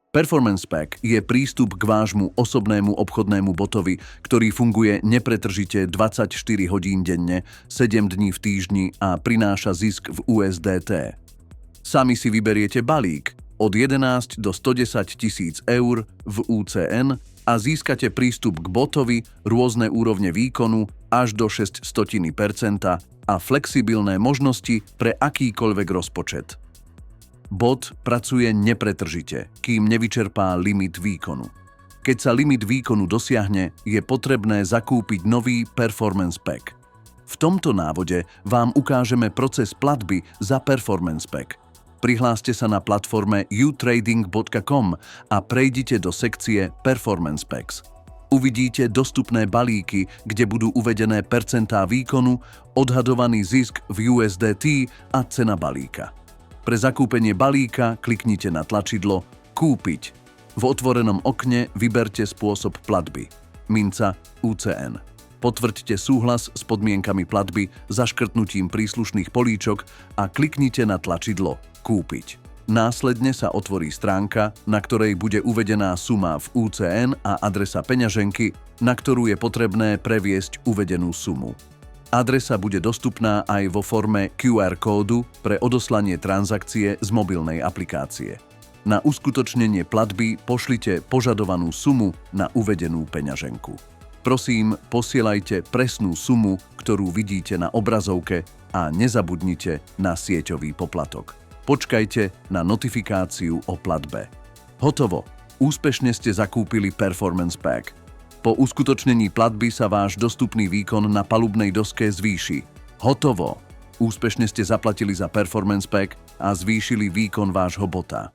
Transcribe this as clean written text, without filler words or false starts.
Performance Pack je prístup k vášmu osobnému obchodnému botovi, ktorý funguje nepretržite 24 hodín denne, 7 dní v týždni a prináša zisk v USDT. Sami si vyberiete balík od 11 do 110 tisíc eur v UCN a získate prístup k botovi, rôzne úrovne výkonu až do 0,06% a flexibilné možnosti pre akýkoľvek rozpočet. Bot pracuje nepretržite, kým nevyčerpá limit výkonu. Keď sa limit výkonu dosiahne, je potrebné zakúpiť nový Performance Pack. V tomto návode vám ukážeme proces platby za Performance Pack. Prihláste sa na platforme utrading.com a prejdite do sekcie Performance Packs. Uvidíte dostupné balíky, kde budú uvedené percentá výkonu, odhadovaný zisk v USDT a cena balíka. Pre zakúpenie balíka kliknite na tlačidlo Kúpiť. V otvorenom okne vyberte spôsob platby. Minca UCN. Potvrďte súhlas s podmienkami platby zaškrtnutím príslušných políčok a kliknite na tlačidlo Kúpiť. Následne sa otvorí stránka, na ktorej bude uvedená suma v UCN a adresa peňaženky, na ktorú je potrebné previesť uvedenú sumu. Adresa bude dostupná aj vo forme QR kódu pre odoslanie transakcie z mobilnej aplikácie. Na uskutočnenie platby pošlite požadovanú sumu na uvedenú peňaženku. Prosím, posielajte presnú sumu, ktorú vidíte na obrazovke a nezabudnite na sieťový poplatok. Počkajte na notifikáciu o platbe. Hotovo! Úspešne ste zakúpili Performance Pack. Po uskutočnení platby sa váš dostupný výkon na palubnej doske zvýši. Hotovo! Úspešne ste zaplatili za Performance Pack a zvýšili výkon vášho bota.